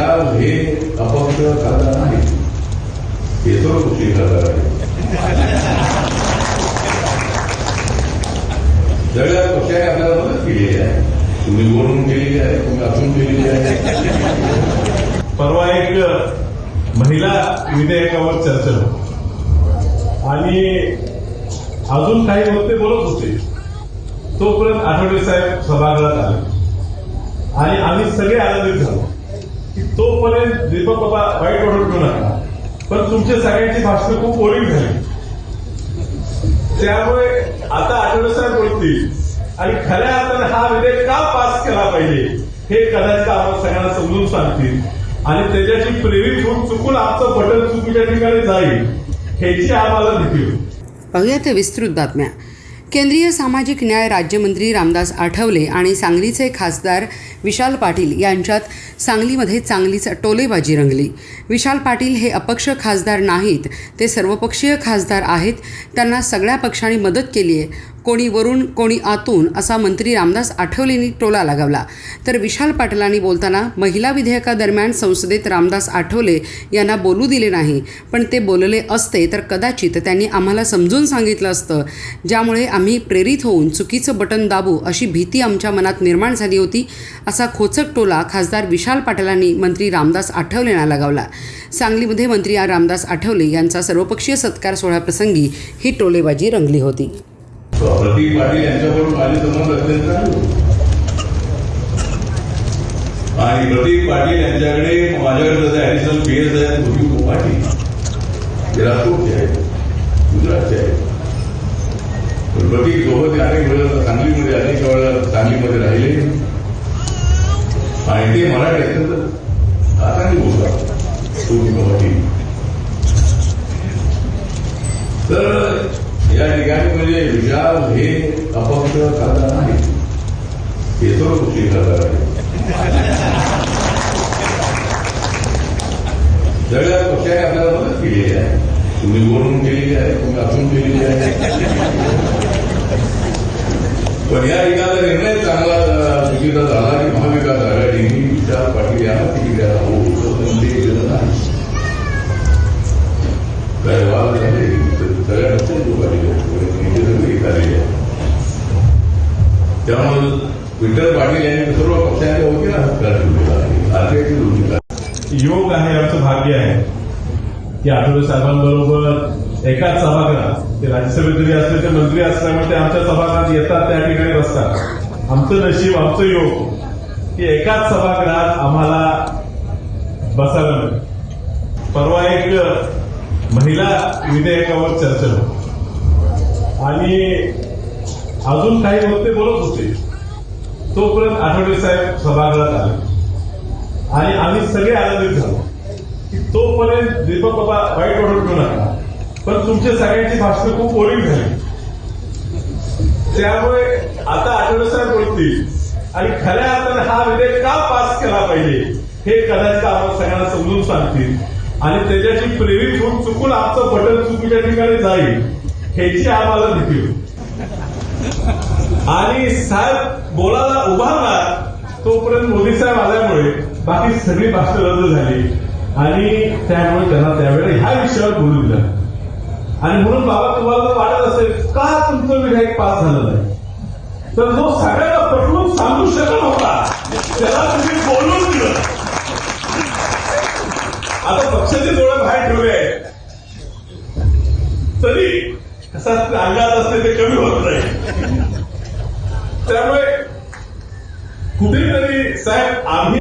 विशाल हे अपक्ष खासदार नाही, हे सर्वपक्षीय खासदार आहे. सगळ्या पक्षाने आपल्याला मदत केलेली आहे. तुम्ही बोलून केलेली आहे, तुम्ही असून केलेली आहे. परवा एक महिला विधेयकावर चर्चा होती आणि अजून काही वक्ते बोलत होते. तोपर्यंत आठवले साहेब सभागृहात आले आणि आम्ही सगळे आनंदित झालो की तोपर्यंत दीपक बाबा वाईट वाटत घेऊ नका, पण तुमच्या सगळ्यांची भाषणं खूप बोरिंग झाली. त्यामुळे आता आठवले साहेब बोलतील आणि खऱ्या अर्थाने हा विधेयक का पास केला पाहिजे हे कदाचित आम्हाला सगळ्यांना समजून सांगतील आणि त्याच्याशी प्रेरित होऊन चुकून आमचं बटन चुकीच्या ठिकाणी जाईल ह्याची आम्हाला भीती होती. पाहूयात विस्तृत बातम्या. केंद्रीय सामाजिक न्याय राज्यमंत्री रामदास आठवले आणि सांगलीचे खासदार विशाल पाटील यांच्यात सांगलीमध्ये चांगलीच टोलेबाजी रंगली. विशाल पाटील हे अपक्ष खासदार नाहीत, ते सर्वपक्षीय खासदार आहेत. त्यांना सगळ्या पक्षांनी मदत केली आहे. कोणी वरून कोणी आतून असा मंत्री रामदास आठवलेंनी टोला लगावला. तर विशाल पाटलांनी बोलताना महिला विधेयकादरम्यान संसदेत रामदास आठवले यांना बोलू दिले नाही, पण ते बोलले असते तर कदाचित त्यांनी आम्हाला समजून सांगितलं असतं, ज्यामुळे आम्ही प्रेरित होऊन चुकीचं बटन दाबू अशी भीती आमच्या मनात निर्माण झाली होती, असा खोचक टोला खासदार विशाल पाटलांनी मंत्री रामदास आठवलेंना लगावला. सांगलीमध्ये मंत्री रामदास आठवले यांचा सर्वपक्षीय सत्कार सोहळ्याप्रसंगी ही टोलेबाजी रंगली होती. प्रतीक पाटील यांच्याकडून माझे संबंध अत्यंत चांगले आणि प्रतीक पाटील यांच्याकडे माझ्याकडे ऍडिशनल पीएस आहेत प्रतीक पाटील, ते राजकोटचे आहेत, गुजरातचे आहेत. पण प्रतीक सोबत अनेक वेळेला सांगलीमध्ये अनेक वेळेला सांगलीमध्ये राहिले आणि ते मराठी अत्यंत आसानी बोलतात. पाटील तर या ठिकाणी म्हणजे विशाल हे अपक्ष खासदार नाही, हे सर्वपक्षीय खासदार आहे. सगळ्या पक्षाने आपल्याला मदत केलेली आहे. तुम्ही बोलून केलेली आहे, तुम्ही असून केलेली आहे. पण या ठिकाणचा निर्णय चांगला चुकीचा झाला की महाविकास आघाडीने विशाल पाटील यांना तिकीट द्यायला होतं दिलं नाही. काय वाद झाले सगळ्या त्यामुळे विठ्ठल पाटील यांनी सर्व पक्षांच्या वतीनं योग आहे, आमचं भाग्य आहे की आठवले साहेबांबरोबर एकाच सभागृहात, ते राज्यसभेत जरी असले ते मंत्री असल्यामुळे ते आमच्या सभागृहात येतात, त्या ठिकाणी बसतात. आमचं नशीब, आमचं योग की एकाच सभागृहात आम्हाला बसायला मिळेल. परवा एक महिला विधेयकावर चर्चा होती आणि अजून काही वक्ते बोलत होते. तोपर्यंत आठवले साहेब सभागृहात आले आणि आम्ही सगळे आनंदित झालो की तोपर्यंत दीपक बाबा वाईट वाटत घेऊ नका, पण तुमच्या सगळ्यांची भाषणं खूप बोरिंग झाली. त्यामुळे आता आठवले साहेब बोलतील आणि खऱ्या अर्थाने हा विधेयक का पास केला पाहिजे हे कदाचित आम्हाला सगळ्यांना समजून सांगतील आणि त्याच्याशी प्रेरित होऊन चुकून आमचं बटन चुकीच्या ठिकाणी जाईल ह्याची आम्हाला भीती होती. आणि साहेब बोलायला उभारला तोपर्यंत मोदी साहेब आल्यामुळे बाकी सगळी भाषणं रद्द झाली आणि त्यामुळे त्यांना त्यावेळेला ह्या विषयावर बोलू दिलं. आणि म्हणून बाबा तुम्हाला जर वाटत असेल का तुमचं विधेयक पास झालं नाही, तर जो सगळ्यांना पटवून सांगू शकत होता त्याला तुम्ही बोलून दिलं. आता पक्षाचे डोळे बाहेर ठेवले आहेत तरी कसा अंगात असते ते कमी होत नाही. त्यामुळे कुठेतरी साहेब आम्ही